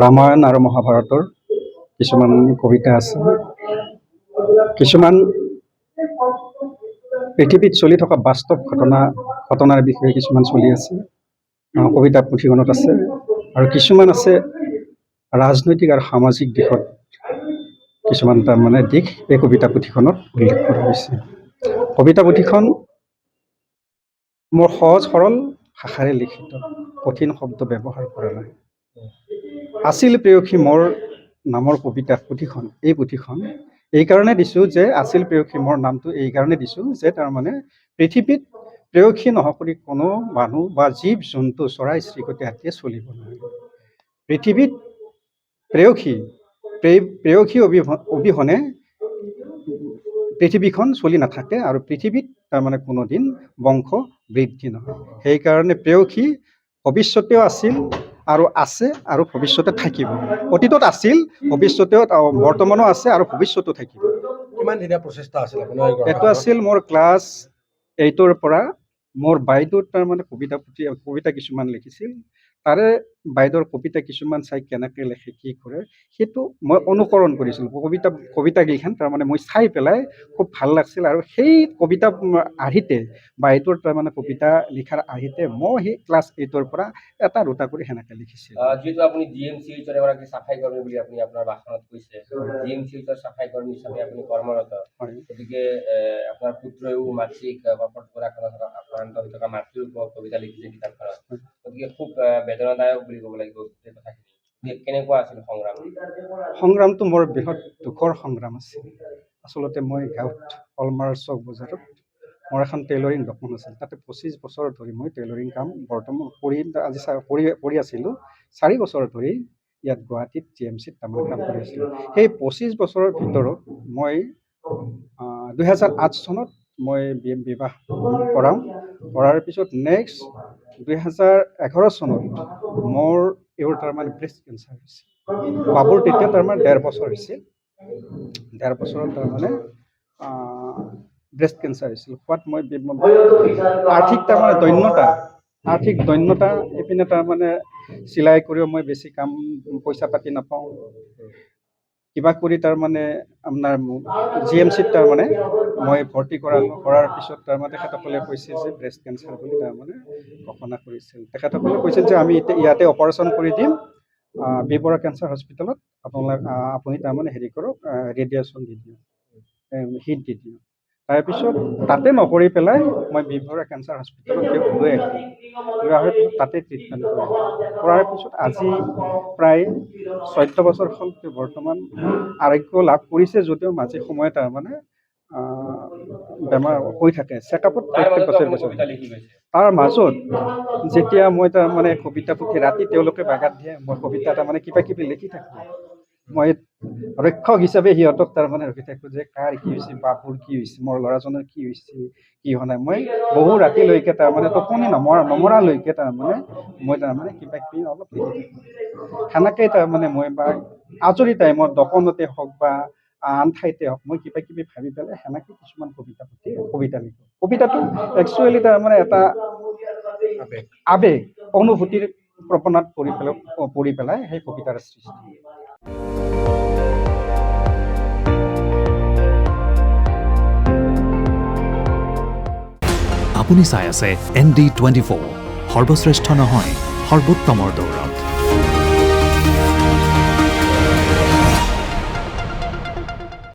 ৰামায়ণ আৰু মহাভাৰতৰ কিছুমান কবিতা আছে। কিছুমান পৃথিৱীত চলি থকা বাস্তৱ ঘটনাৰ বিষয়ে কিছুমান চলি আছে, কবিতা পুথিখনত আছে। আৰু কিছুমান আছে ৰাজনৈতিক আৰু সামাজিক দিশত কিছুমান তাৰমানে দিশ এই কবিতা পুথিখনত উল্লেখ কৰা হৈছে। কবিতা পুথিখন মোৰ সহজ সৰল ভাষাৰে লিখিত, কঠিন শব্দ ব্যৱহাৰ কৰা নাই। আছিল প্ৰেয়সী মোৰ নামৰ কবিতা পুথিখন, এই পুথিখন এইকাৰণে দিছোঁ যে আছিল প্ৰেয়সী মোৰ নামটো এইকাৰণে দিছোঁ যে তাৰমানে পৃথিৱীত প্ৰেয়সী নহকৰি কোনো মানুহ বা জীৱ জন্তু চৰাই চিৰিকটি হাতীয়ে চলিব নোৱাৰে। পৃথিৱীত প্ৰেয়সী অবিহনে পৃথিৱীখন চলি নাথাকে আৰু পৃথিৱীত তাৰমানে কোনোদিন বংশ বৃদ্ধি নহয়। সেইকাৰণে প্ৰেয়সী ভৱিষ্যতেও আছিল আৰু আছে আৰু ভৱিষ্যতে থাকিব। অতীতত আছিল, ভৱিষ্যতেও বৰ্তমানো আছে আৰু ভৱিষ্যতেও থাকিব। কিমান দিনীয়া প্ৰচেষ্টা আছিল আপোনাৰ? এইটো আছিল মোৰ ক্লাছ 8ৰ পৰা। মোৰ বাইদেউৰ তাৰমানে কবিতা কিছুমান লিখিছিল, তাৰে বাইদেউৰ কবিতা কিছুমান চাই কেনেকৈ লিখে কি কৰে সেইটো মই অনুকৰণ কৰিছিলোঁ। কবিতাকেইখন তাৰমানে মই চাই পেলাই খুব ভাল লাগিছিল আৰু সেই কবিতা আৰ্হিতে বাইদেউৰ তাৰমানে কবিতা লিখাৰ আৰ্হিতে মই সেই ক্লাছ 8ৰ পৰা এটা দুটা কৰি সেনেকৈ লিখিছিলোঁ। যিহেতু আপুনি GMCHৰ এগৰাকী চাফাই কৰ্মী বুলি আপুনি আপোনাৰ ভাষণত কৈছে, GMCHৰ চাফাই কৰ্মী হিচাপে আপুনি কৰ্মৰত, গতিকে আপোনাৰ পুত্ৰইও মাতৃক আক্ৰান্ত হৈ থকা মাতৃৰ ওপৰত কবিতা লিখিছে কিতাপখনত, গতিকে খুব বেদনাদায়ক বুলি ক'ব লাগিব গোটেই কথাখিনি। কেনেকুৱা আছিল সংগ্ৰামটো মোৰ বৃহৎ দুখৰ সংগ্ৰাম আছিল। আচলতে মই গাঁৱত কলমাৰ চক বজাৰত মোৰ এখন টেইলৰিং দোকান আছিল। তাতে 25 বছৰ ধৰি মই টেইলৰিং কাম বৰ্তমান কৰি আছিলোঁ। 4 বছৰ ধৰি ইয়াত গুৱাহাটীত GMCত কাম কৰি আছিলোঁ। সেই 25 বছৰৰ ভিতৰত মই 2008 চনত মই বিবাহ কৰাৰ পিছত নেক্সট 2011 চনত মোৰ তাৰমানে ব্ৰেষ্ট কেঞ্চাৰ হৈছিল। বাবুৰ তেতিয়া তাৰমানে 1.5 বছৰ হৈছিল। 1.5 বছৰত তাৰমানে ব্ৰেষ্ট কেঞ্চাৰ হৈছিল। হোৱাত মই আৰ্থিক দৈন্যতা এইপিনে তাৰমানে চিলাই কৰিও মই বেছি পইচা পাতি নাপাওঁ। কিবা কৰি তাৰমানে আপোনাৰ GMCত তাৰমানে মই ভৰ্তি কৰাৰ পিছত তাৰমানে তেখেতসকলে কৈছিল যে ব্ৰেষ্ট কেঞ্চাৰ বুলি তাৰমানে ঘোষণা কৰিছিল। তেখেতসকলে কৈছিল যে আমি ইয়াতে অপাৰেশ্যন কৰি দিম, বি বৰুৱা কেঞ্চাৰ হস্পিটেলত আপুনি তাৰমানে হেৰি কৰক, ৰেডিয়েশ্যন দি দিয়ক, হিট দি দিয়ক। তাৰপিছত তাতে নকৰি পেলাই মই বি বৰুৱা কেঞ্চাৰ হস্পিটেলত লৈ আহি তাতে ট্ৰিটমেণ্ট কৰাৰ পিছত আজি প্ৰায় 14 বছৰ হ'ল বৰ্তমান আৰোগ্য লাভ কৰিছে, যদিও মাজে সময়ে তাৰমানে বেমাৰ হৈ থাকে। চেকআপত প্ৰত্যেক বছৰ তাৰ মাজত যেতিয়া মই তাৰমানে কবিতা পুথি ৰাতি তেওঁলোকে বাগাত দিয়ে, মই কবিতা তাৰমানে কিবা কিবি লিখি থাকোঁ। মই ৰক্ষক হিচাপে সিহঁতক তাৰমানে ৰখি থাকোঁ যে কাৰ কি হৈছে, বাপুৰ কি হৈছে, মোৰ ল'ৰাজনৰ কি হৈছে, কি হোৱা নাই। মই বহু ৰাতিলৈকে তাৰমানে টোপনি নমৰালৈকে তাৰমানে মই তাৰমানে কিবা কিবি অলপ লিখি থাকোঁ। সেনেকেই তাৰমানে মই বা আজৰি টাইমত দোকানতে হওক বা আন ঠাইতে হওক মই কিবা কিবি ভাবি পেলাই সেনেকৈ কিছুমান কবিতা লিখোঁ। কবিতাটো একচুৱেলি তাৰমানে এটা আবেগ অনুভূতিৰ প্ৰৱণত পৰি পেলাই সেই কবিতাৰ সৃষ্টি। আপুনি চাই আছে ND24, সৰ্বশ্ৰেষ্ঠ নহয় সৰ্বোত্তমৰ দৌৰ।